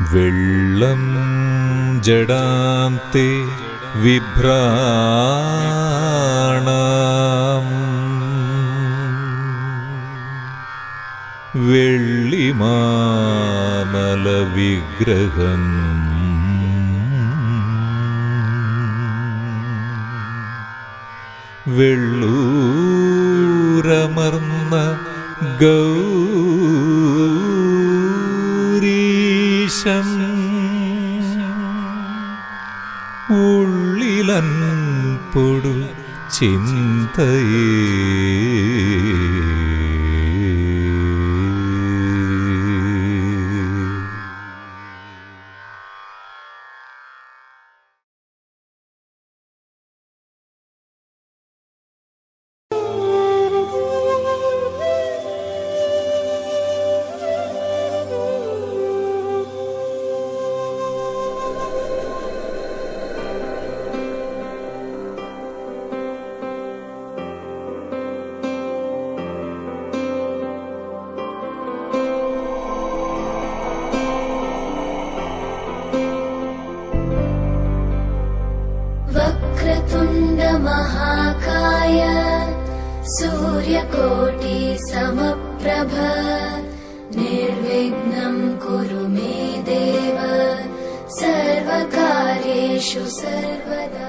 വെള്ളം ജടാന്തെ വിഭ്രാണാം വെള്ളിമാമലവിഗ്രഹം വെള്ളൂരമർന്ന ഗൗരീശം ഉള്ളിലൻപൊടു ചിന്തയേ महाकाय सूर्यकोटि समप्रभ निर्विघ्नं कुरु मे देव सर्वकार्येषु सर्वदा।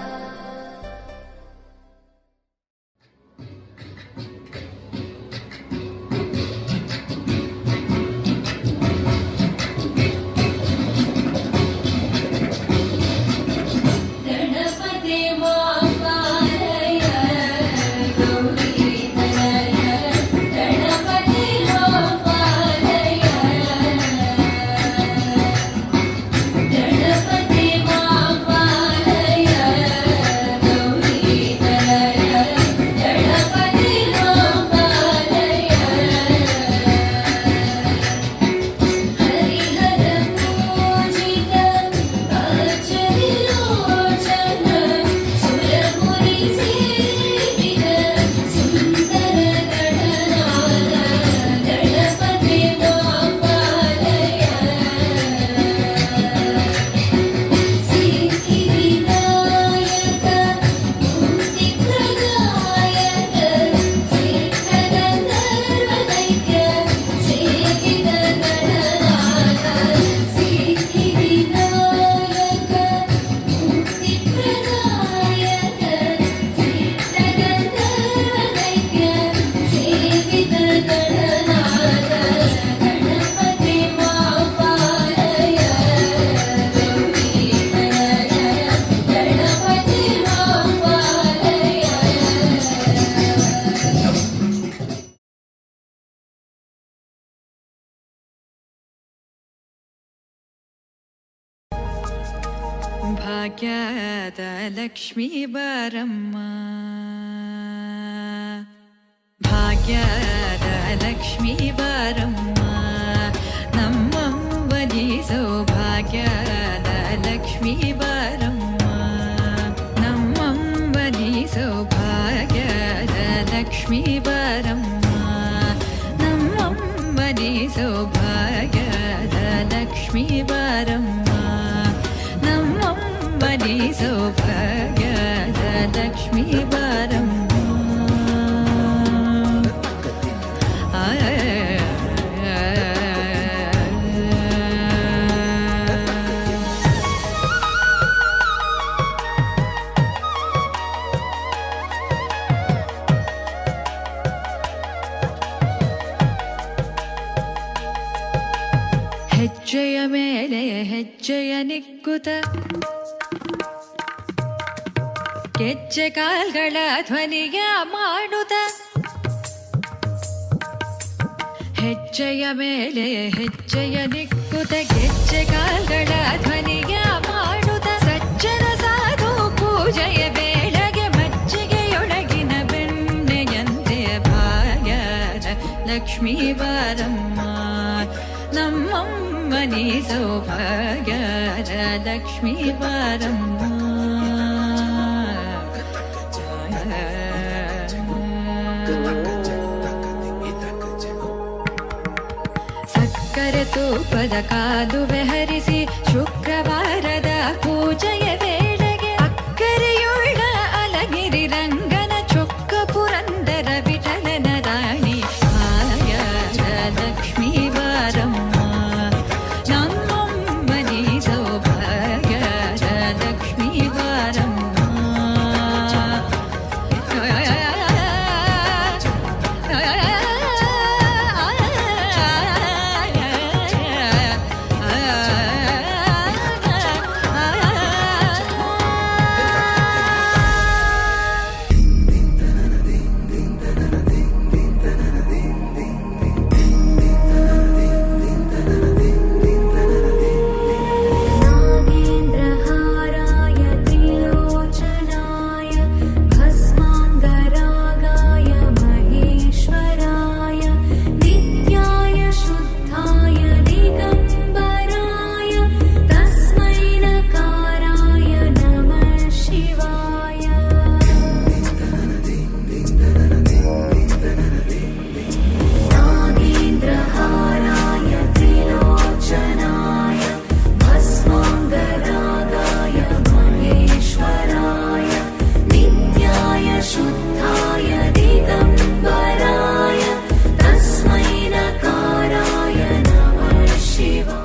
ಭಾಗ್ಯದ ಲಕ್ಷ್ಮೀ ಬಾರಮ್ಮ, ಭಾಗ್ಯದ ಲಕ್ಷ್ಮೀ ಬಾರಮ್ಮ, ನಮ್ಮವ್ವನಿ ಸೌಭಾಗ್ಯದ ಲಕ್ಷ್ಮೀ ಬಾರಮ್ಮ, ನಮ್ಮವ್ವನಿ ಸೌಭಾಗ್ಯದ ಲಕ್ಷ್ಮೀ ಬಾರಮ್ಮ, ನಮ್ಮವ್ವನಿ ಸೌಭಾಗ್ಯದ ಲಕ್ಷ್ಮೀ ಬಾರಮ್ಮ, ಬಲಿ ಸೌಭಾಗ್ಯದ ಲಕ್ಷ್ಮೀ ಬಾರಮ್ಮ. ಹೆಜ್ಜೆಯ ಮೇಲೆ ಹೆಜ್ಜೆಯ ನಿಕ್ಕುತ ಗೆಜ್ಜೆ ಕಾಲ್ಗಳ ಧ್ವನಿಯ ಮಾಡುತ್ತ, ಹೆಜ್ಜೆಯ ಮೇಲೆ ಹೆಜ್ಜೆಯ ನಿಕ್ಕುತ ಗೆಜ್ಜೆ ಕಾಲ್ಗಳ ಧ್ವನಿಯ ಮಾಡುತ್ತ, ಸಜ್ಜನ ಸಾಧು ಪೂಜೆಯ ಬೇಳೆಗೆ ಮಜ್ಜಿಗೆಯೊಳಗಿನ ಬೆಣ್ಣೆಯಂತೆ ಭಾಗ್ಯದ ಲಕ್ಷ್ಮೀ ಬಾರಮ್ಮ, ನಮ್ಮಮ್ಮನಿ ಸೌಭಾಗ್ಯದ ಲಕ್ಷ್ಮೀ ಬಾರಮ್ಮ. ಸಕ್ಕರೆ ತೂಪದ ಕಾಲುವೆ ಹರಿಸಿ ಶುಕ್ರವಾರದ ಪೂಜೆಯ ವೇಳೆಗೆ ಅಕ್ಕರೆಯುಳ್ಳ ಅಲಗಿರಿ ರಂಗನ ಚೊಕ್ಕ ಪುರಂದರ ವಿಠಲನ ರಾಣಿ ಆಯಾರ ಲಕ್ಷ್ಮೀ ಬಾರಮ್ಮ ನಮ್ಮಮ್ಮನಿ ಸೌಭಾಗ್ಯರ ಲಕ್ಷ್ಮೀ ಬಾರಮ್ಮ. नागेन्द्रहाराय त्रिलोचनाय भस्माङ्गरागाय महेश्वराय नित्याय शुद्धाय दिगम्बराय तस्मै नकाराय नमः शिवाय. नागेन्द्रहाराय त्रिलोचनाय भस्माङ्गरागाय महेश्वराय नित्याय शुद्धाय दिगम्बराय तस्मै नकाराय नमः शिवाय.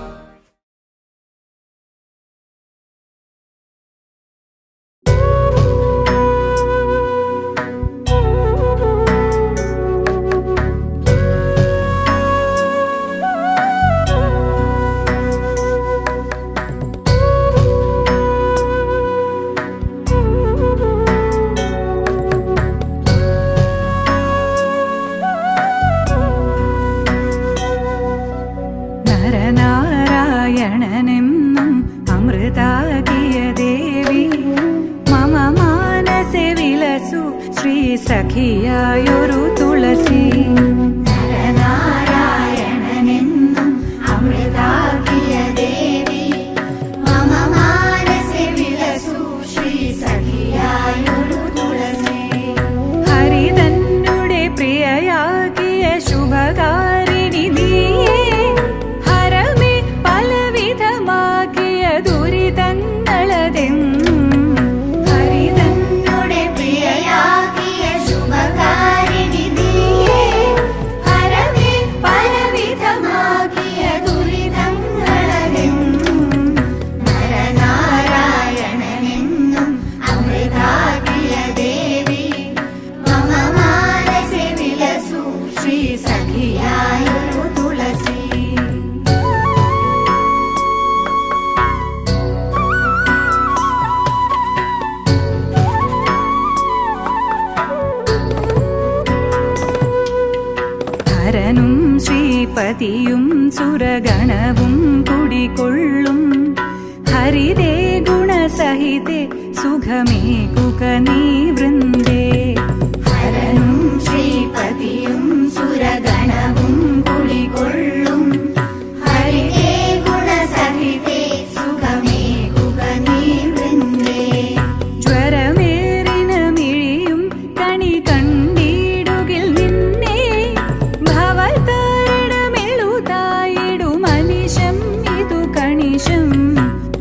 നരനാരായണനെന്നും അമൃതാകിയ ദേവി മമ മാനസെ വിലസു ശ്രീ സഖിയായൊരു തുളസി. നരനാരായണനെന്നും അമൃതാകിയ ദേവി മമ മാനസെ വിലസു ശ്രീ സഖിയായൊരു തുളസി. ഹരിതന്നുടെ പ്രിയയാകിയ ശുഭകാരിണി നീയേ ഹരമേ പലവിധമാകിയ ദുരിതങ്ങളതെന്നും. ഹരിതന്നുടെ പ്രിയയാകിയ ശുഭകാരിണി നീയേ ഹരമേ പലവിധമാകിയ ദുരിതങ്ങളതെന്നും. നരനാരായണനെന്നും അമൃതാകിയ ദേവി മമ മാനസെ വിലസു ശ്രീ സഖിയായൊരു തുളസി. ഹരനും ശ്രീപതിയും സുരഗണവും കുടികൊള്ളും ഹരിതേ ഗുണസഹിതേ സുഖമേകുക നീ വൃന്ദേ. ഹരനും ശ്രീപതിയും സുരഗണവും കുടികൊള്ളും ഹരിതേ ഗുണസഹിതേ സുഖമേകുക നീ വൃന്ദേ. ജ്വരമേറിന മിഴിയും കണി കണ്ടിടുകിൽ നിന്നെ ഭവതാരിടമെഴുതായിടു മനിശം ഇതു കണിശം.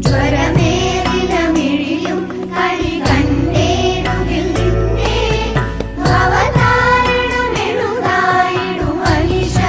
ജ്വരമേറിന മിഴിയും കണി കണ്ടിടുകിൽ നിന്നെ ഭവതാരിടമെഴുതായിടു മനിശം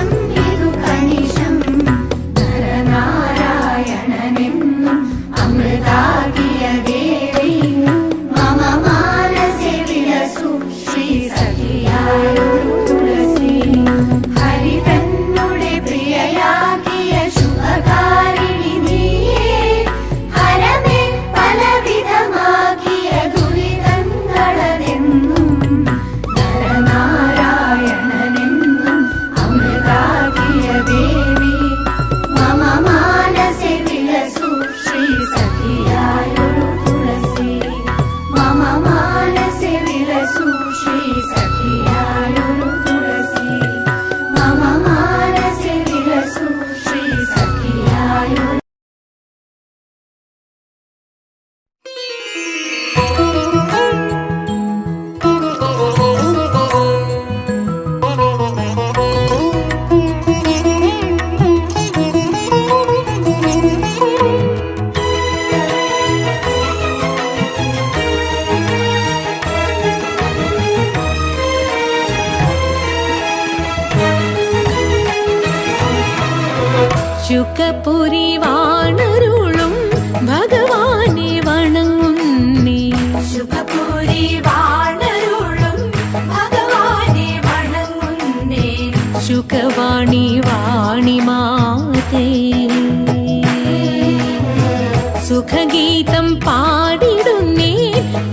ശുഖപുരി വാണരുളും ഭഗവാനെ വണങ്ങുന്നേ. ശുഖപുരി വാണരുളും ഭഗവാനെ വണങ്ങുന്നേ. ശുഖവാണി വാണി മാതേ സുഖഗീതം പാടിടുന്നേ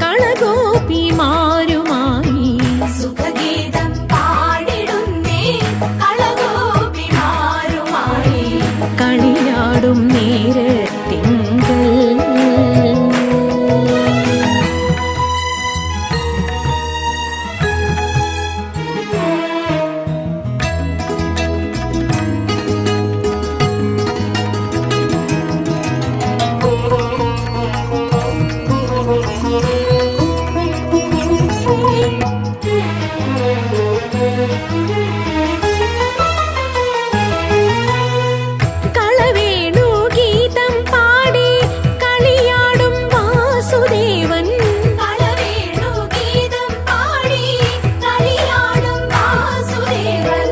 കളഗോപിമാരുമായി. സുഖഗീതം പാടിടുന്നേ കളഗോപിമാരുമായി. കളിയാടും നേരത്തിങ്കൽ കളവേണു ഗീതം പാടി കളിയാടും വാസുദേവൻ. കളവേണു ഗീതം പാടി കളിയാടും വാസുദേവൻ.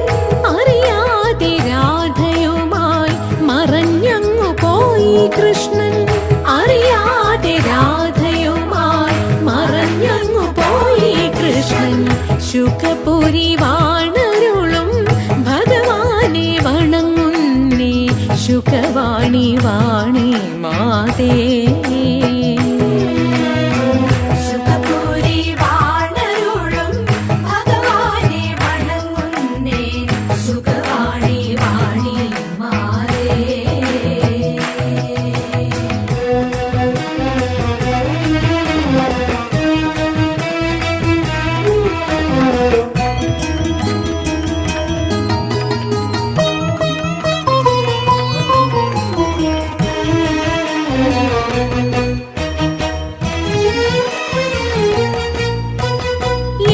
അറിയാതെ രാധയുമായി മറഞ്ഞങ്ങു പോയി കൃഷ്ണൻ. അറിയാതെ രാധയുമായി മറഞ്ഞങ്ങു പോയി കൃഷ്ണൻ. ശുഖപുരി വാണരുളും ഭഗവാനെ വണങ്ങുന്നേ. ശുഖവാണി വാണി മാതേ ശുഖപുരി വാണരുളും ഭഗവാനെ വണങ്ങുന്നേ. ശുഖവാണി വാണി മാതേ.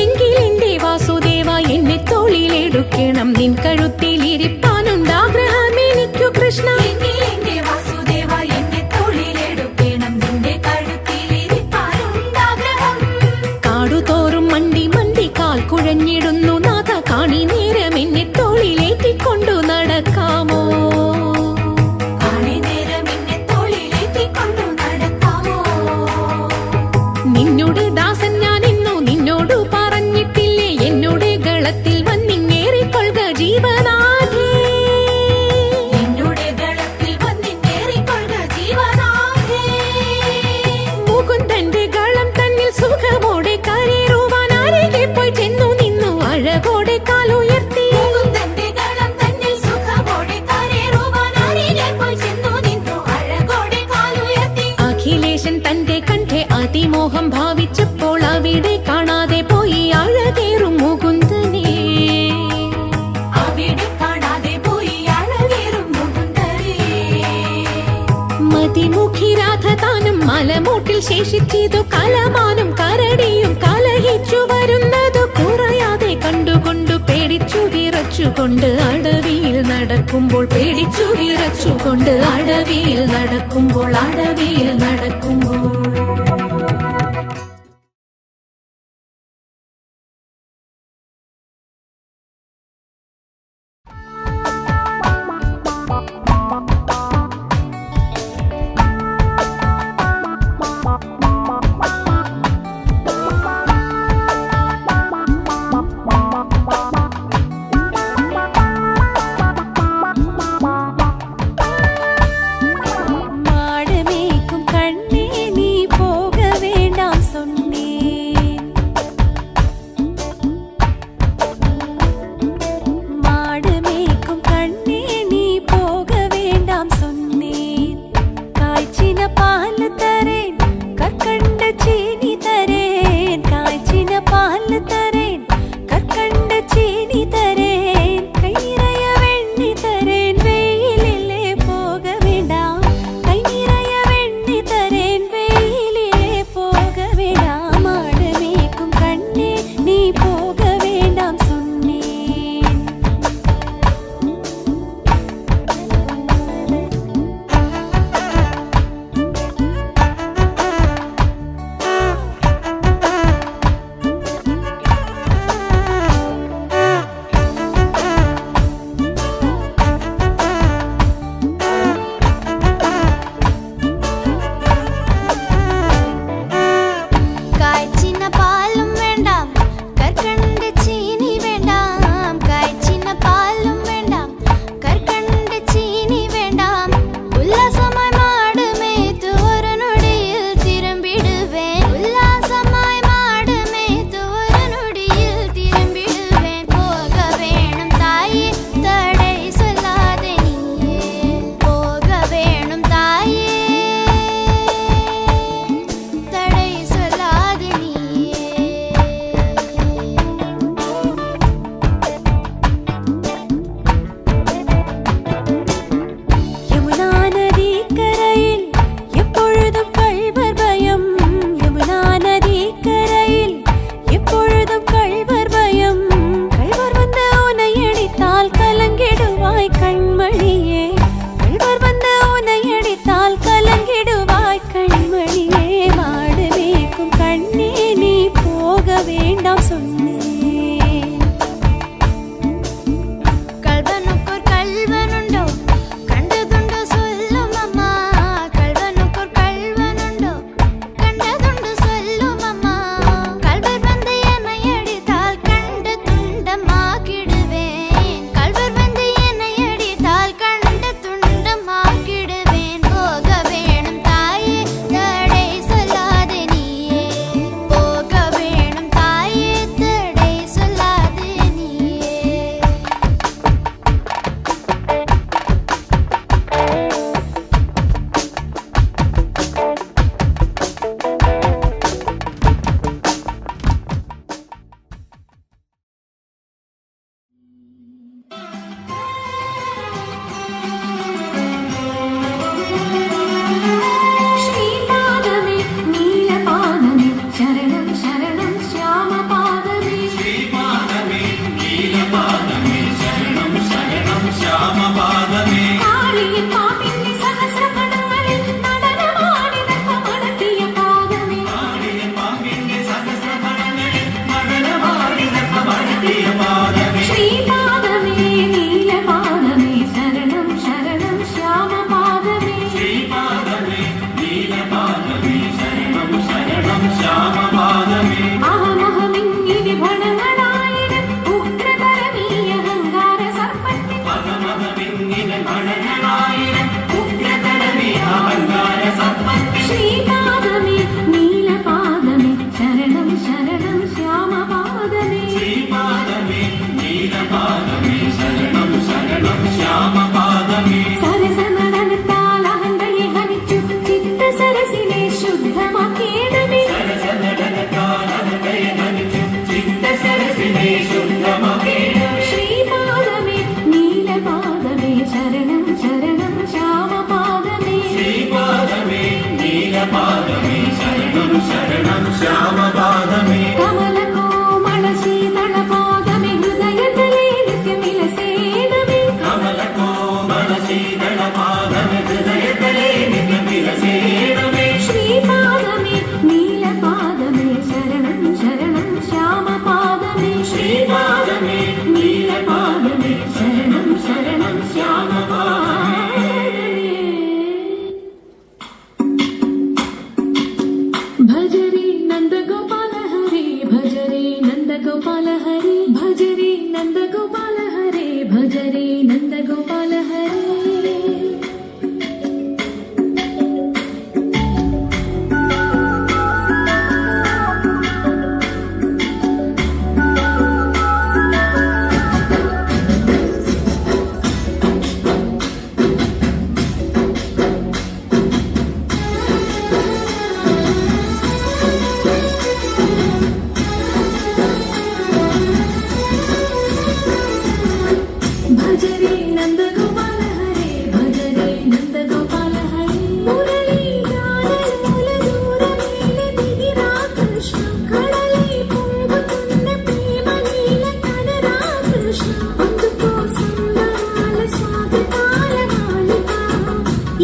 എങ്കിലെന്റെ വാസുദേവ എന്നെ തോളിലെടുക്കണം. നിൻ കഴുത്തിലിരിപ്പാനുണ്ടാഗ്രഹം എനിക്കു കൃഷ്ണ. എങ്കിലെന്റെ വാസുദേവ എന്നെ തോളിലെടുക്കണം. നിന്റെ കഴുത്തിലിരിപ്പാനുണ്ടാഗ്രഹം. കാടുതോറും മണ്ടി മണ്ടി കാൽ കുഴഞ്ഞിടുന്നു നാഥ. കാണി നേരം എന്നെ തോളിലേറ്റിക്കൊണ്ടു നടക്കാമോ? കാണി നേരം എന്നെ തോളിലേറ്റിക്കൊണ്ടു നടക്കാമോ? നിന്നോട് ദാസൻ ഞാൻ ഇന്നു നിന്നോടു പറഞ്ഞിട്ടില്ലേ? എന്നോട് ഗളത്തിൽ വന്നിങ്ങേറിക്കൊള്ളുക ജീവനാഥേ. എന്നോട് ഗളത്തിൽ വന്നിങ്ങേറിക്കൊള്ളുക ജീവനാഥേ. മുകുന്ദന്റെ ഗളം തന്നിൽ സുഖമോടെ കരേറുവാൻ അരികെ പോയി ചെന്നു നിന്നു അഴകോടെ കാലുയർത്തി. മുകുന്ദന്റെ ഗളം തന്നിൽ സുഖമോടെ കരേറുവാൻ അരികെ പോയി ചെന്നു നിന്നു അഴകോടെ കാലുയർത്തി. അഖിലേശൻ തന്റെ കണ്ഠെ അതിമോഹം ഭാവിച്ചപ്പോൾ അവിടെ കാണാതെ പോയി അഴകേറും മുകുന്ദനെ. അവിടെ കാണാതെ പോയി അഴകേറും മുകുന്ദനെ. മതിമുഖി രാധ താനും മലമൂട്ടിൽ ശേഷിച്ചതു കലമാനും കരടിയും കലഹിച്ചു വരുന്നതു കുറയാതെ കണ്ടുകൊണ്ടു പേടിച്ചു വിറച്ചുകൊണ്ട് അടവിയിൽ നടക്കുമ്പോൾ. പേടിച്ചു വിറച്ചുകൊണ്ട് അടവിയിൽ നടക്കുമ്പോൾ. അടവിയിൽ നടക്കുമ്പോൾ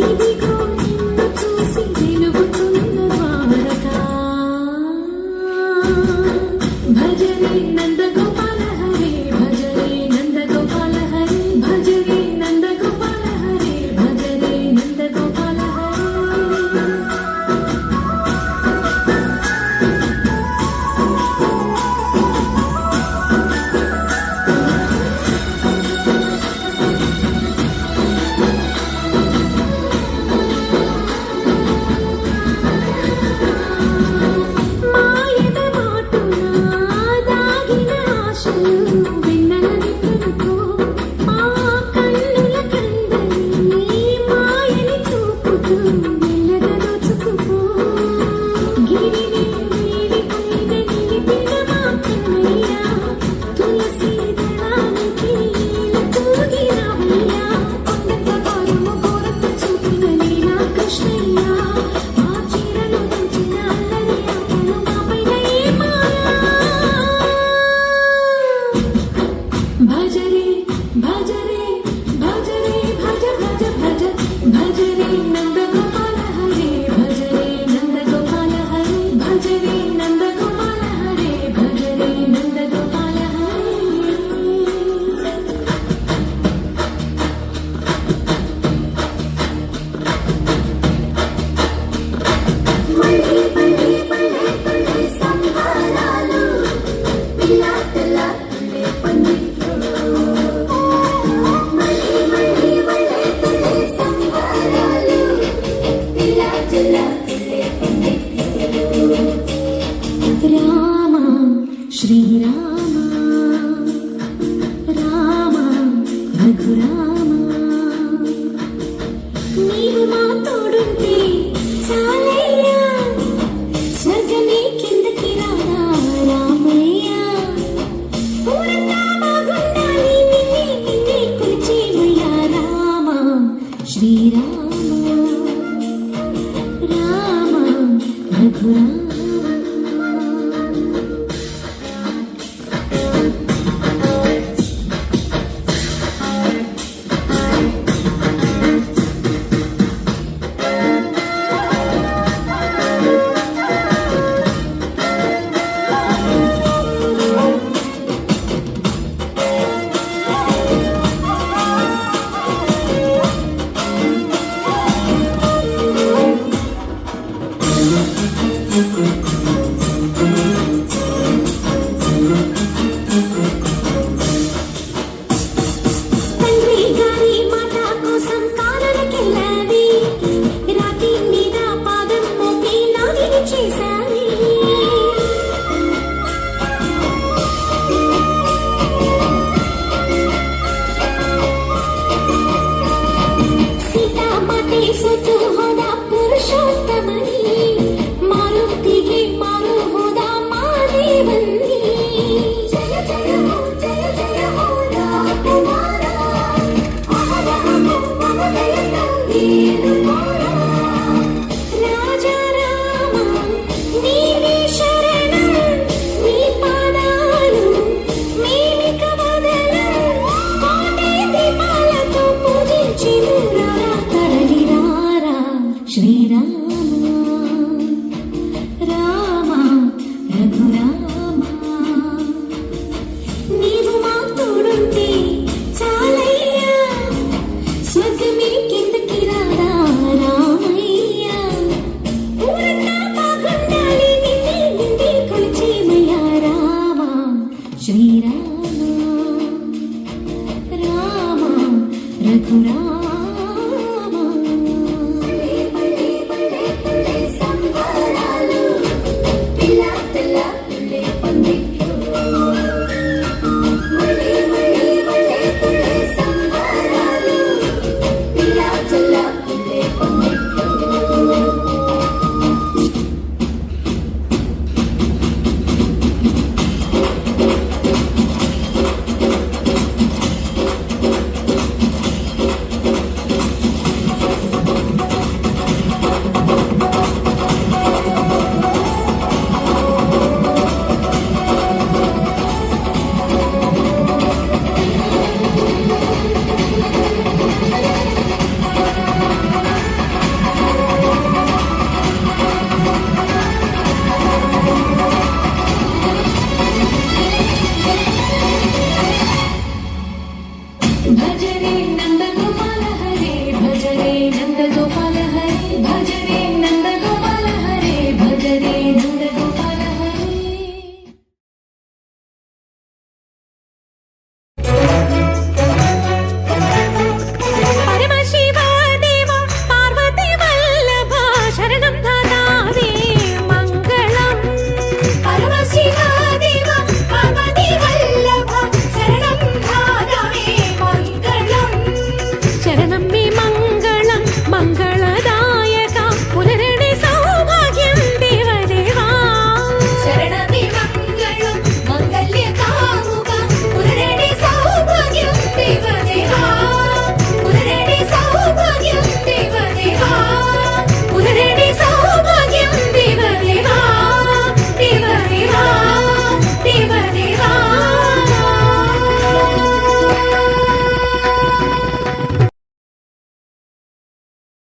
ఇదిగో నిన్ను చూసి వెలుగుతున్న ద్వారక భజరే నందగోపాల హరే భజరే నందగోపాల హరే భజరే నందగోపాల హరే భజరే నందగోపాల హరే మాయద మాటున దాగిన ఆశలు వెన్నెల నిప్పులతో మా కన్నుల కందని మాయని చూపుతూ మెల్లగా దోచుకుపో గిరిని వీడిపైన నిలిపిన మా కన్నయ్య తులసి దళానికి తూగినవయ్యా కొండంత పారము కోరత చూపిన నీలా కృష్ణయ్య మా చీరలు దంచిన అల్లరి ఆటలు మాపైన ఏ మాయా భజరే భజరే భజరే భజ భజ భజ భజరే నందగోపాల హరే భజరే నందగోపాల హరే భజరే నందగోపాల హరే భజరే నందగోపాల హరే మళ్ళీ మళ్ళీ మళ్ళీ మళ్ళీ సంహారాలు పిల్లా పిల్లా పిల్లే పండిట్లు మళ్ళీ మళ్ళీ మళ్ళీ మళ్ళీ సంహారాలు పిల్లా పిల్లా పిల్లే పండిట్లు రామ శ్రీరామ రామ రఘురామ నీవు మా తోడుంటే చాలయ్యా స్వర్గమే కిందకి రారా రామయ్యా ఊరంతా బాగుండాలి నిన్నే నిన్నే కొలిచేమయ్యా రామ శ్రీరామ రామ రఘురామ తండ్రి గారి మాట కోసం కాననకెళ్ళావి రాతి మీద పాదం మోపి నాదిని చేశావి సీతామాతే సోచు హోదా పురుషోత్తమని మారుతిಗೆ మారు హోదా మాదేవన్ని జయ జయ హో జయ జయ హో రాకుమారా అహరహము మమదయ తంగేను